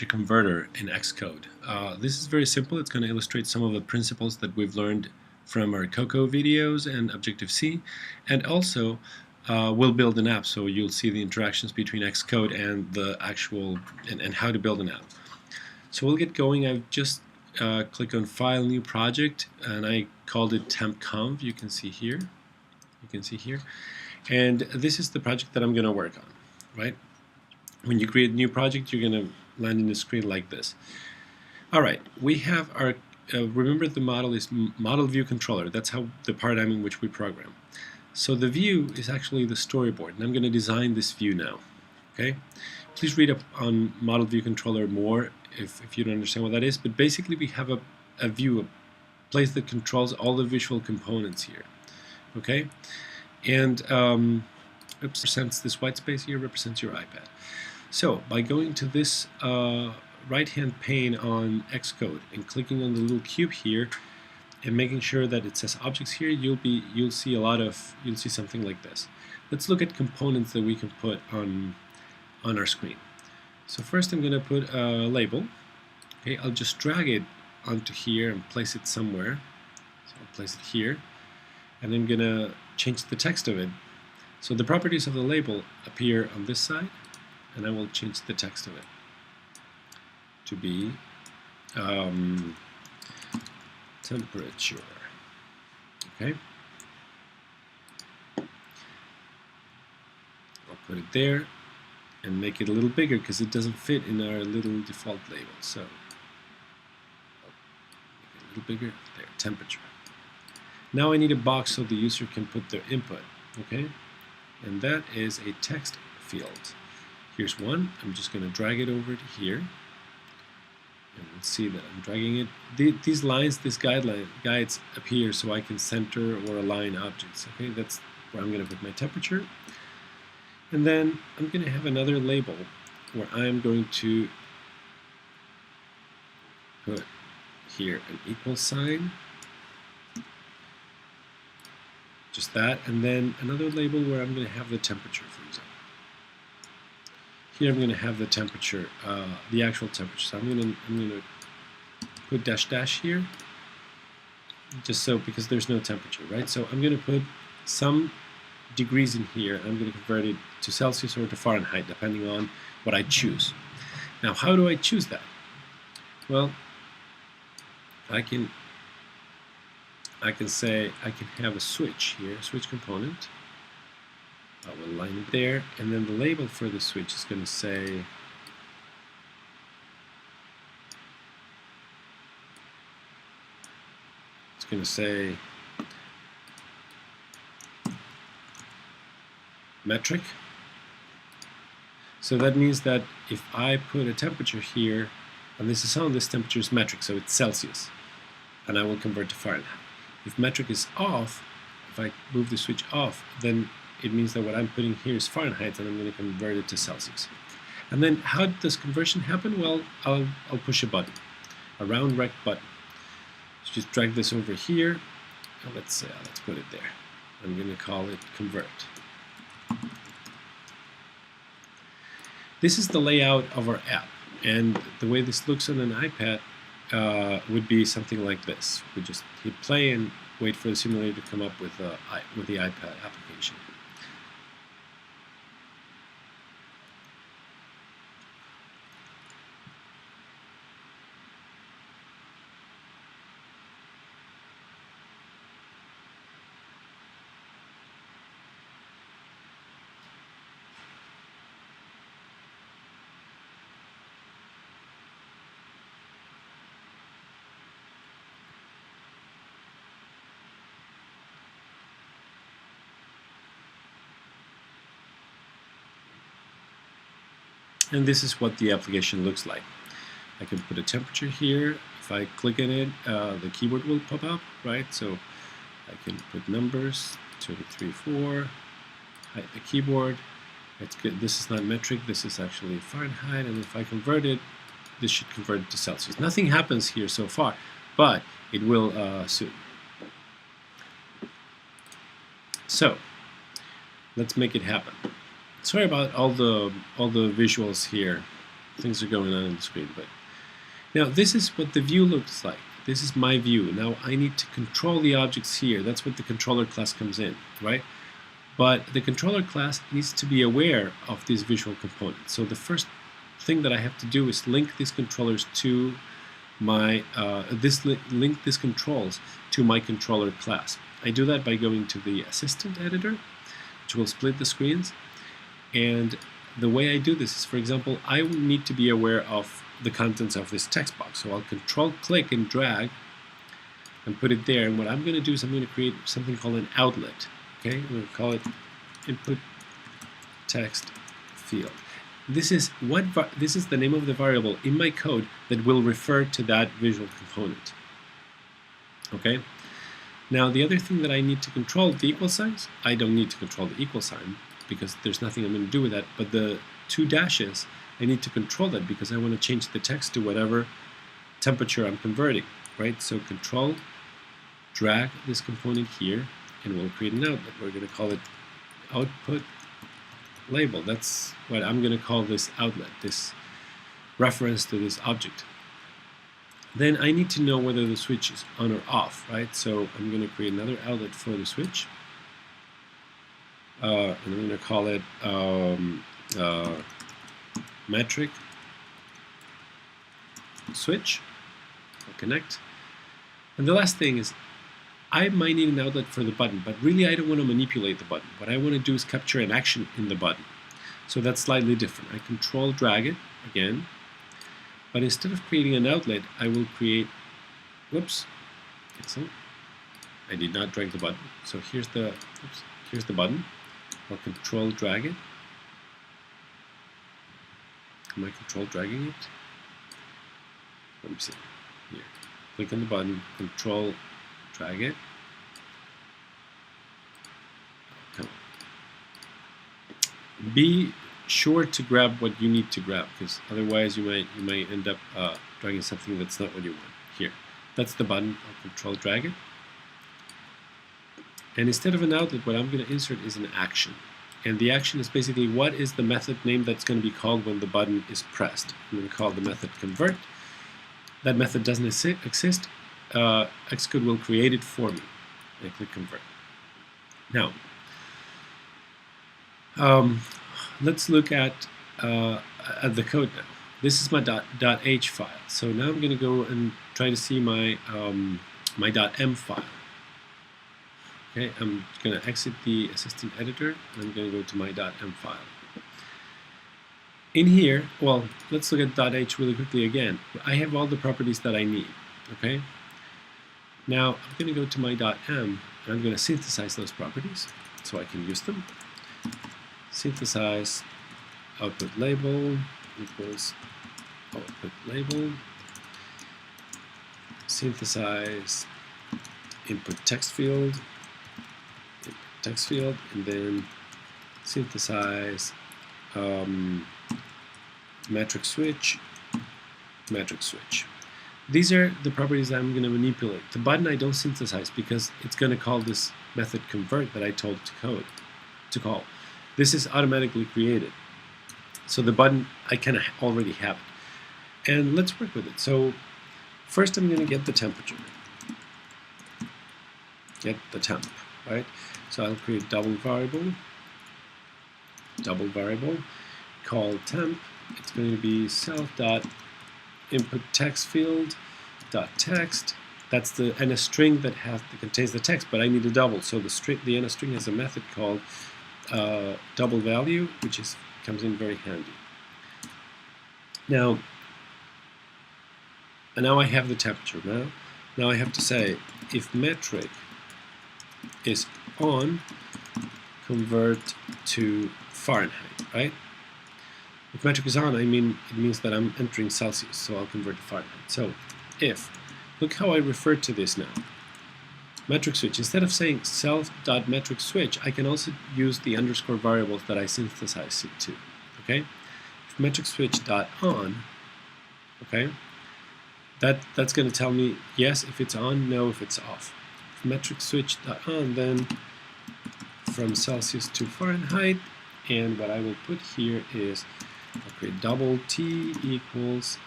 converter in Xcode. This is very simple. It's going to illustrate some of the principles that we've learned from our Cocoa videos and objectiveC, and also we'll build an app, so you'll see the interactions between Xcode and the actual and how to build an app. So we'll get going. I've just clicked on File, New Project, and I called it tempConv. You can see here. And this is the project that I'm going to work on, right? When you create a new project, you're going to land in a screen like this. All right, we have our, remember the model is model view controller. That's how the paradigm in which we program. So the view is actually the storyboard, and I'm going to design this view now. Okay, please read up on model view controller more if you don't understand what that is. But basically, we have a view, a place that controls all the visual components here. Okay, and represents this white space here represents your iPad. So by going to this right-hand pane on Xcode and clicking on the little cube here and making sure that it says objects here, you'll see something like this. Let's look at components that we can put on our screen. So first I'm going to put a label. Okay, I'll just drag it onto here and place it somewhere. So I'll place it here, and I'm going to change the text of it. So the properties of the label appear on this side, and I will change the text of it to be temperature. Okay, I'll put it there and make it a little bigger because it doesn't fit in our little default label. So I'll make it a little bigger. There, temperature. Now I need a box so the user can put their input. Okay, and that is a text field. Here's one. I'm just going to drag it over to here, and we'll see that I'm dragging it. These lines, these guides appear so I can center or align objects. Okay, that's where I'm going to put my temperature, and then I'm going to have another label where I'm going to put here an equal sign, just that, and then another label where I'm going to have the temperature, for example. Here I'm going to have the temperature, the actual temperature. So I'm going to put dash dash here, just so, because there's no temperature, right? So I'm going to put some degrees in here. I'm going to convert it to Celsius or to Fahrenheit, depending on what I choose. Now, how do I choose that? Well, I can say I can have a switch here, a switch component. I will line it there, and then the label for the switch is going to say metric. So that means that if I put a temperature here, and this temperature is metric, so it's Celsius, and I will convert to Fahrenheit. If metric is off, if I move the switch off, then it means that what I'm putting here is Fahrenheit, and I'm going to convert it to Celsius. And then how does conversion happen? Well, I'll push a button, a round rect button. So just drag this over here, and let's put it there. I'm going to call it convert. This is the layout of our app, and the way this looks on an iPad would be something like this. We just hit play and wait for the simulator to come up with the iPad application. And this is what the application looks like. I can put a temperature here. If I click on it, the keyboard will pop up, right? So I can put numbers, 2, 3, 4, hide the keyboard. That's good. This is not metric, this is actually Fahrenheit, and if I convert it, this should convert it to Celsius. Nothing happens here so far, but it will soon. So let's make it happen. Sorry about all the visuals here. things are going on the screen. But now this is what the view looks like. This is my view. Now I need to control the objects here. That's what the controller class comes in, right? But the controller class needs to be aware of these visual components. So the first thing that I have to do is link these controllers to my link these controls to my controller class. I do that by going to the assistant editor, which will split the screens. And the way I do this is, for example, I need to be aware of the contents of this text box. So I'll control click and drag and put it there. And what I'm going to do is I'm going to create something called an outlet. Okay, I'm going to call it input text field. This is the name of the variable in my code that will refer to that visual component. Okay. Now the other thing that I need to control, the equal signs, I don't need to control the equal sign because there's nothing I'm going to do with that. But the two dashes, I need to control that because I want to change the text to whatever temperature I'm converting. Right. So control, drag this component here, and we'll create an outlet. We're going to call it output label. That's what I'm going to call this outlet, this reference to this object. Then I need to know whether the switch is on or off, right? So I'm going to create another outlet for the switch. And I'm going to call it metric switch. I'll connect. And the last thing is I might need an outlet for the button, but really I don't want to manipulate the button. What I want to do is capture an action in the button. So that's slightly different. I control drag it again, but instead of creating an outlet, I will create, whoops, cancel. I did not drag the button. So here's the button. I'll control drag it. Am I control dragging it? Let me see. Here. Click on the button, control drag it. Come on. Be sure to grab what you need to grab, because otherwise you might end up dragging something that's not what you want. Here, that's the button. I'll control drag it. And instead of an outlet, what I'm going to insert is an action. And the action is basically what is the method name that's going to be called when the button is pressed. I'm going to call the method convert. That method doesn't exist. Xcode will create it for me. I click convert. Now, let's look at the code now. This is my .h file. So now I'm going to go and try to see my my .m file. Okay, I'm going to exit the assistant editor and I'm going to go to my .m file. In here, well, let's look at .h really quickly again. I have all the properties that I need. Okay. Now I'm going to go to my .m and I'm going to synthesize those properties so I can use them. Synthesize output label equals output label. Synthesize input text field, and then synthesize metric switch. These are the properties that I'm going to manipulate. The button I don't synthesize because it's going to call this method convert that I told to call. This is automatically created. So the button, I kind of already have it. And let's work with it. So first I'm going to get the temperature. Get the temp, right? So I'll create double variable, call temp. It's going to be self.input text field .text. That's the and a string that contains the text, but I need a double. So the NS string has a method called double value, which comes in very handy. Now I have the temperature. Now I have to say if metric is on, convert to Fahrenheit, right? If metric is on, it means that I'm entering Celsius, so I'll convert to Fahrenheit. So if, look how I refer to this now. Metric switch, instead of saying self.metric switch, I can also use the underscore variables that I synthesize it to, okay? If metric switch dot on, okay, that's going to tell me yes if it's on, no if it's off. If metric switch dot on, then from Celsius to Fahrenheit, and what I will put here is I'll create double T equals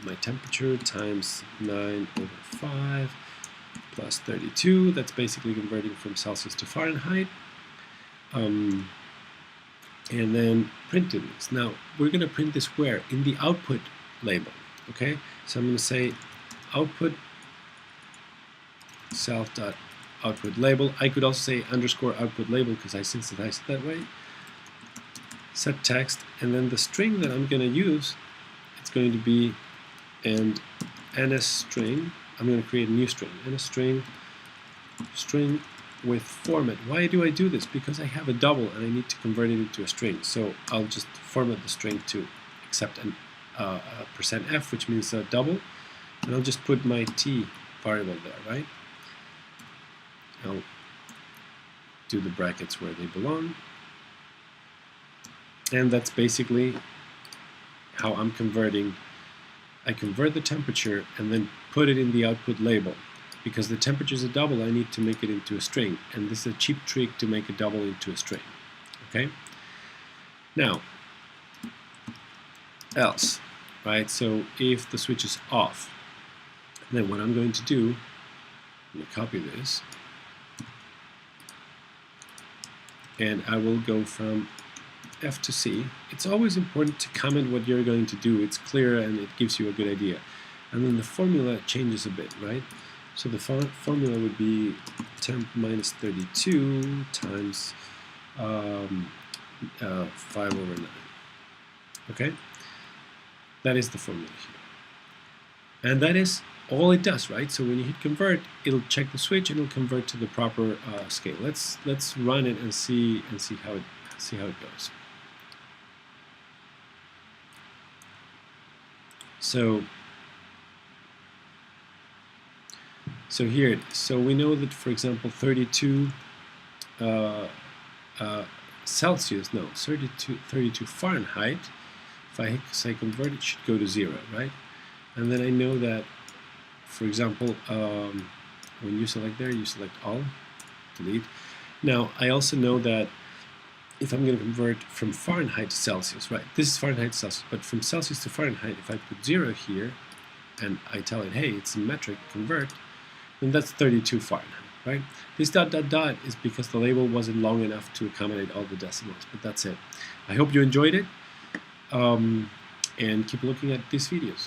my temperature times 9/5 plus 32. That's basically converting from Celsius to Fahrenheit. And then printing this. Now, we're going to print this where? In the output label. Okay? So I'm going to say output self.output label. I could also say underscore output label because I sensitized it that way. Set text, and then the string that I'm going to use, it's going to be and ns string. I'm going to create a new string, ns string with format. Why do I do this? Because I have a double and I need to convert it into a string. So I'll just format the string to accept an %f, which means a double, and I'll just put my t variable there, right? I'll do the brackets where they belong. And that's basically how I'm converting. I convert the temperature and then put it in the output label. Because the temperature is a double, I need to make it into a string. And this is a cheap trick to make a double into a string. Okay? Now, else, right? So if the switch is off, then what I'm going to do, I'm going to copy this, and I will go from F to C. It's always important to comment what you're going to do. It's clear and it gives you a good idea. And then the formula changes a bit, right? So the formula would be temp minus 32 times 5/9. Okay? That is the formula here. And that is all it does, right? So when you hit convert, it'll check the switch and it'll convert to the proper scale. Let's run it and see how it goes. So here it is. So we know that, for example, 32 Celsius, no, 32 Fahrenheit, if I say convert, it should go to 0, right? And then I know that, for example, when you select there, you select all, delete. Now, I also know that if I'm going to convert from Fahrenheit to Celsius, right, this is Fahrenheit to Celsius, but from Celsius to Fahrenheit, if I put 0 here, and I tell it, hey, it's a metric, convert, then that's 32 Fahrenheit, right? This ... is because the label wasn't long enough to accommodate all the decimals, but that's it. I hope you enjoyed it, and keep looking at these videos.